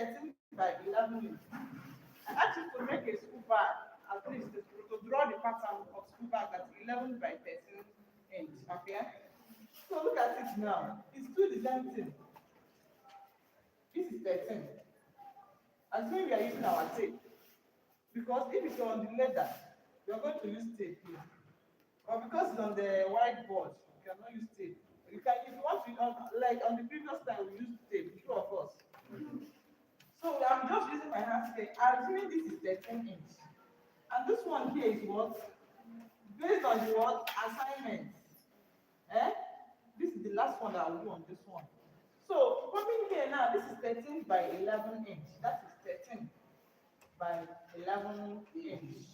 13 by 11 inch. I asked you to make a school bag, at least to draw the pattern of school bag at 11 by 13 inch. Okay? So look at it now. It's two the same thing. This is 13. Assuming we are using our tape. Because if it's on the leather, we are going to use tape here. But because it's on the whiteboard, you cannot use tape. You can, if you want to, like on the previous time, we used tape, two of us. So I'm just using my hand scale. Assuming this is 13 inch. And this one here is what? Based on the what? Assignment. Eh? This is the last one that I will do on this one. So coming here now, this is 13 by 11 inch. That is 13 by 11 inch.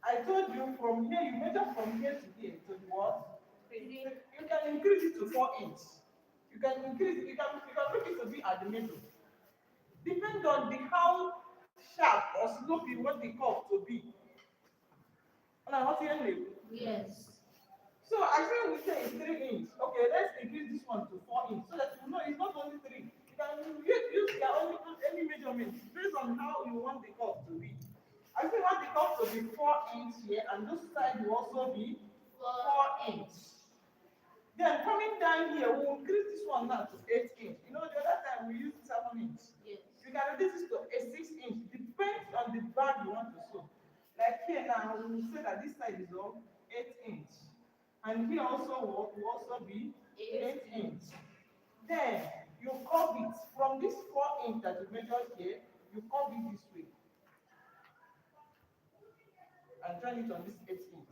I told you from here, you measure from here to here to the what? You can increase it to 4 inch. You can increase it, you can make it to be at the middle. Depend on the how sharp or slopey you want the curve to be. And what you name? Yes. So actually we say it's 3 inch. Okay, let's increase this one to 4 inch so that you know it's not only 3. You can use your only any measurement based on how you want the curve to be. I think want the curve to be 4 inch here, and this side will also be 4 inch. Then coming down here, we'll increase this one now to 8 inch. You know, the other time we used 7 inch. Yes. You can reduce this to a 6 inch. Depends on the bag you want to sew. Like here now, we will say that this side is of 8 inch. And here also will also be 8 inch. Then you curve it from this 4 inch that you measured here, you curve it this way. And join it on this 8 inch.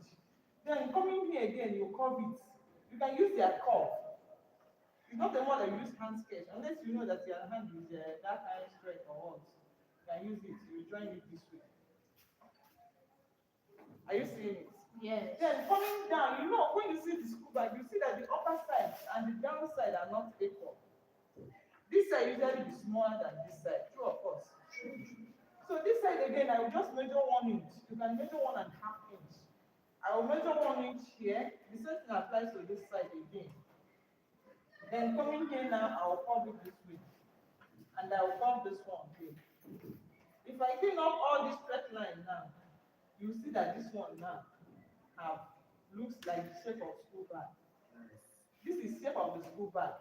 Then coming here again, you curve it. You can use your curve. It's not the one that you use hand sketch, unless you know that your hand is that kind of straight or what. You can use it. You join it this way. Are you seeing it? Yes. Then coming down, you know, when you see the school bag, you see that the upper side and the down side are not equal. This side usually be smaller than this side. True of course. So this side again, I will just measure 1 inch. You can measure 1.5 inch. I will measure 1 inch here. The same thing applies to this side again. Then coming here now, I will curve it this way. And I will curve this one here. If I clean up all this straight line now, you see that this one now looks like the shape of school bag. This is shape of the school bag.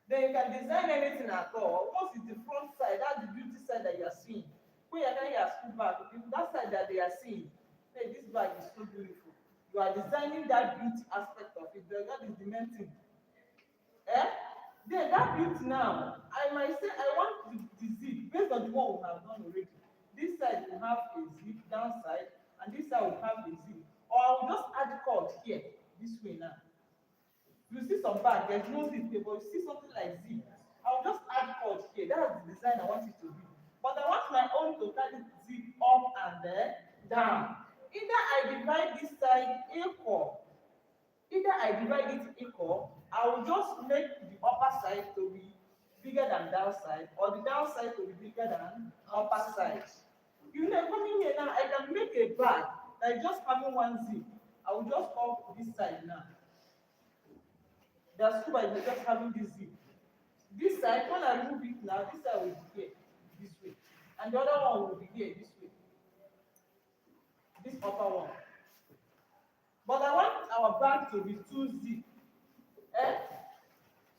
Then you can design anything at all. Once it's the front side, that's the beauty side that you are seeing. When you're carrying your school bag, that side that they are seeing, hey, this bag is so beautiful. You are designing that beauty aspect of it. That is the main thing. Eh? Then that beauty now, I might say I want the zip based on the one we have done already. This side will have a zip downside, and this side will have a zip. Or I will just add cord here, this way now. You see some bag, there's no zip here, but you see something like zip. I'll just add cord here. That's the design I want it to be. But I want my own to carry zip up and down. Either I divide this side equal. Either I divide it equal, I will just make the upper side to be bigger than downside, or the downside to be bigger than upper side. You know, coming here now, I can make a bag that is just having one zip. I will just off this side now. The school bag is just having this zip. This side, when I remove it now, this side will be here, this way. And the other one will be here, this way. This upper one. But I want our bag to be 2 zip. Eh?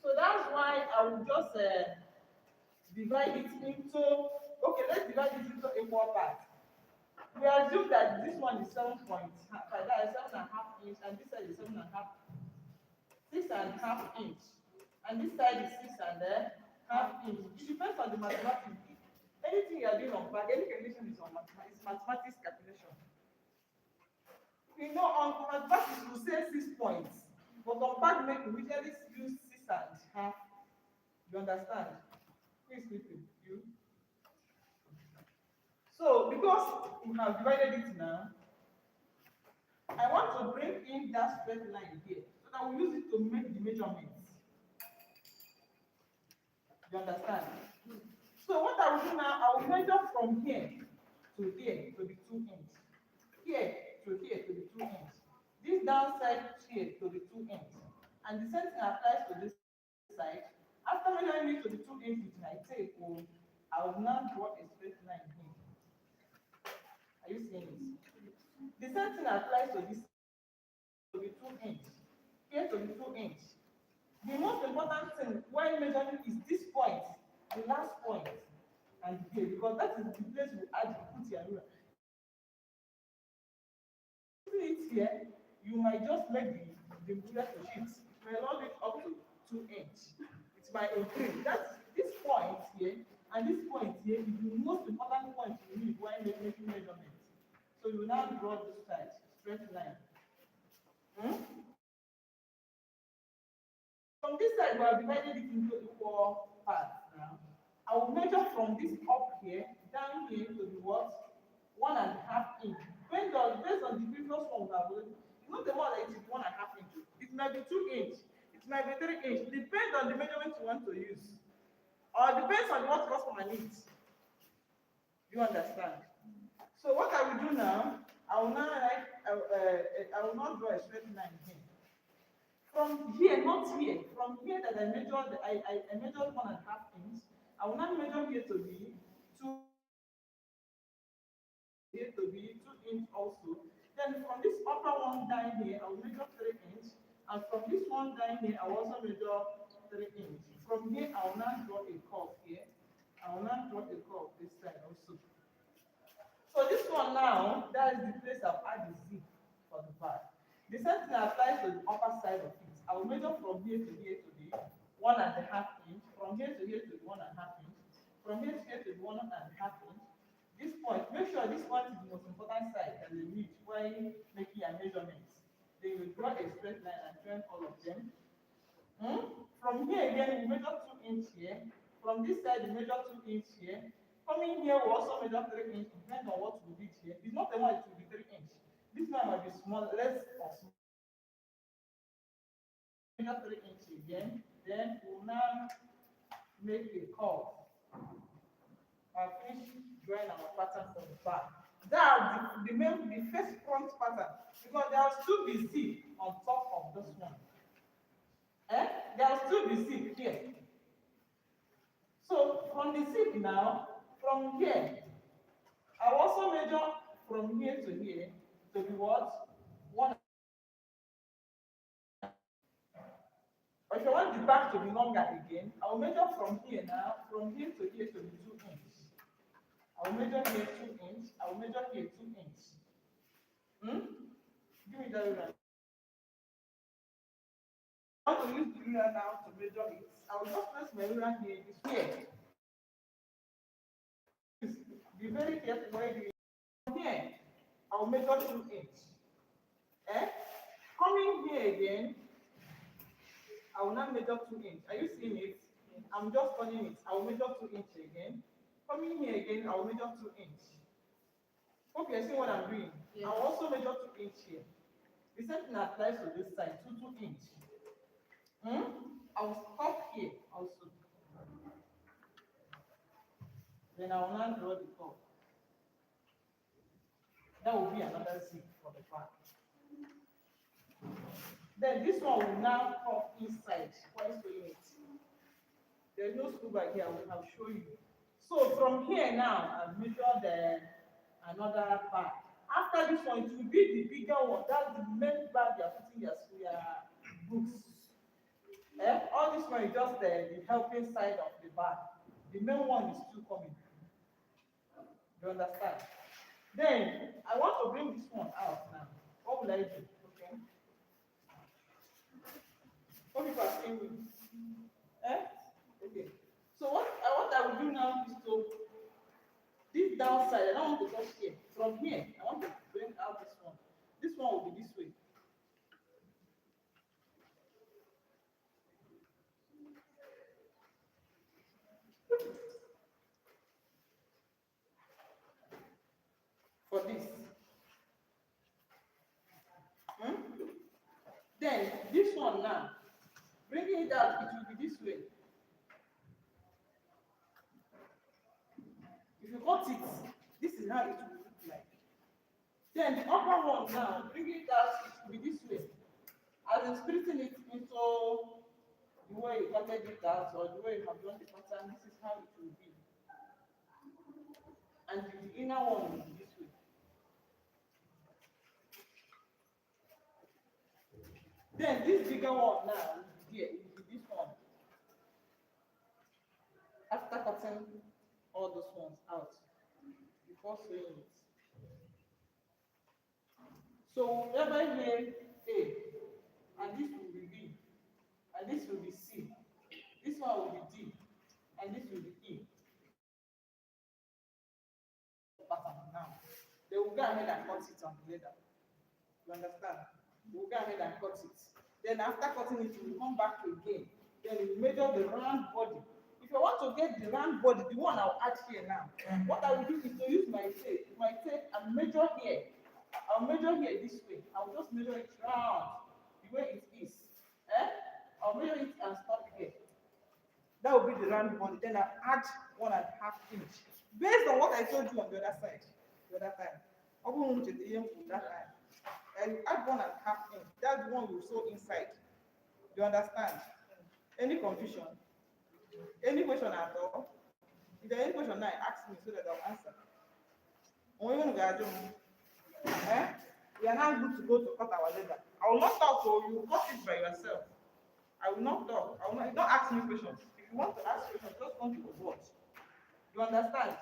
So that's why I will just divide it into, okay, let's divide it into equal parts. We assume that this one is 7.5, that is 7.5 inch, and this side is 6.5 inch, and this side is 6.5 inch. It depends on the mathematics. Anything you are doing on bag, any calculation is on mathematics calculation. You know, on mathematics you say 6 points, but on bag making we usually use 6.5. You understand? Who is sleeping? You? So because we have divided it now, I want to bring in that straight line here so that we use it to make the measurements. You understand? So what I will do now, I will measure from here to here to be 2 inch. Here to here to be 2 inch. This downside here to be 2 inch. And the same thing applies to this side. After measuring it to the 2 inch with my tape, I will now draw a straight line here. Are you seeing it? The same thing applies to this, to the 2 inch. Here to the 2 inch. The most important thing when measuring is this point, the last point, and here, because that is the place you add, you put your ruler. See it here, you might just make the ruler to shift. You may not it up to 2 inch. It might increase. That's this point here and this point here is the most important point you need when making measurements. So you now draw this side, straight line. From this side, we have divided it into equal parts now. I will measure from this up here, down here to the what? 1.5 inch. Based on the previous one we have already, you know the one that is 1.5 inches. It might be 2 inch, it might be 3 inch, depends on the measurement you want to use. Or depends on what customer needs. You understand? So what I will do now, I will now not draw a straight line here. From here, not here, from here that I measured, I measured 1.5 inch. I will not measure here to be 2, here to be 2 inch also. Then from this upper one down here, I will measure 3 inch, and from this one down here, I will also measure 3 inch. From here, I will now draw a curve here. I will now draw a curve this side also. So this one now, that is the place I've added the Z for the part. The same thing applies to the upper side of it. I will measure from here to here to the 1.5 inch, from here to here to the 1.5 inch, from here to here to the 1.5 inch. This point, make sure this point is the most important side that you need when making your measurements. Then you draw a straight line and join all of them. From here again, we measure 2 inch here. From this side, we measure 2 inch here. Coming here, we also measure 3 inch, depending on what we did here. It's not the one, it will be 3 inch. This one might be small, less or small. Measure 3 inch again. Then we'll now make a curve. I'll finish drawing our pattern for the back. That's the first front pattern, because there will still be zip on top of this one. There will still be zip here. So from the zip now, from here, I will also measure from here to here to be what? 1. But if I want the back to be longer again, I will measure from here now, from here to here to be 2 inch. I will measure here 2 inch. I will measure here 2 inch. Give me that ruler. I want to use the ruler now to measure it. I will just place my ruler here, this here. Be very careful where you from here. I will measure 2 inch. Coming here again, I will not measure 2 inch. Are you seeing it? I'm just turning it. I will measure 2 inch again. Coming here again, I will measure 2 inch. Hope you're seeing what I'm doing. Yes. I will also measure 2 inch here. The same thing applies to this side, 2 inch. I will stop here also. Then I will now draw the curve. That will be another zip for the part. Then this one will now come inside while sewing it. There is no screw back here, I will show you. So from here now, I've measured another part. After this one, it will be the bigger one. That's the main bag you are putting your books. All this one is just the helping side of the bag. The main one is still coming. You understand? Then I want to bring this one out now. What will I do? Okay. Hope you are seeing me. Okay. So what I will do now is to this downside. I don't want to touch here. From here, I want to bring out this one. This one will be this way. For this. Then this one now, bringing it out, it will be this way. If you cut it, this is how it will look like. Then the upper one now, bringing it out, it will be this way. As in splitting it into the way you cutted it out or the way you have done the pattern, this is how it will be. And the inner one will be this way. Then this bigger one now will be here, it will be this one. After cutting all those ones out, before sewing it. So whenever here A, and this will be B, and this will be C, this one will be D, and this will be E. Pattern now. They will go ahead and cut it on the leather. You understand? We'll go ahead and cut it. Then after cutting it, we'll come back again. Then we measure the round body. If you want to get the round body, the one I'll add here now, what I will do is to use my tape and measure here. I'll measure here this way. I'll just measure it round the way it is. I'll measure it and stop here. That will be the round body. Then I'll add 1.5 inch. Based on what I told you on the other side, the other time. I won't that time. And you add 1.5 inch. That's the one you sew inside. You understand? Any confusion? Any question at all? If there any question now, ask me so that I'll answer. We are now good to go to cut our leather. I will not talk, so you cut it by yourself. I will not talk. I will not. Don't ask me questions. If you want to ask questions, just come to the board. You understand?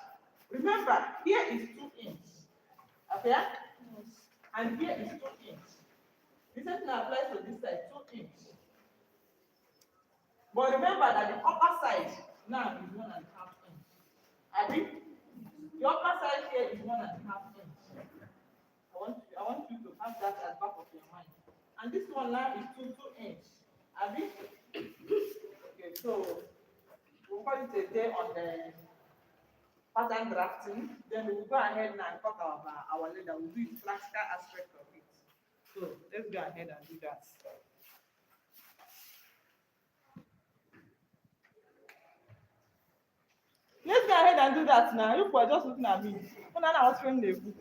Remember, here is 2 inches. Okay? Yes. And here is 2 inches. The same thing applies to this side, 2 inches. But remember that the upper side now is 1.5 inches. Abi? The upper side here is 1.5 inches. I want you to have that at the back of your mind. And this one now is 2 inches. Abi? Okay, so we'll call it a day on the pattern drafting. Then we will go ahead now and cut our leather. We'll do the practical aspect of it. So let's go ahead and do that. Let's go ahead and do that now. You are just looking at me. I was feeling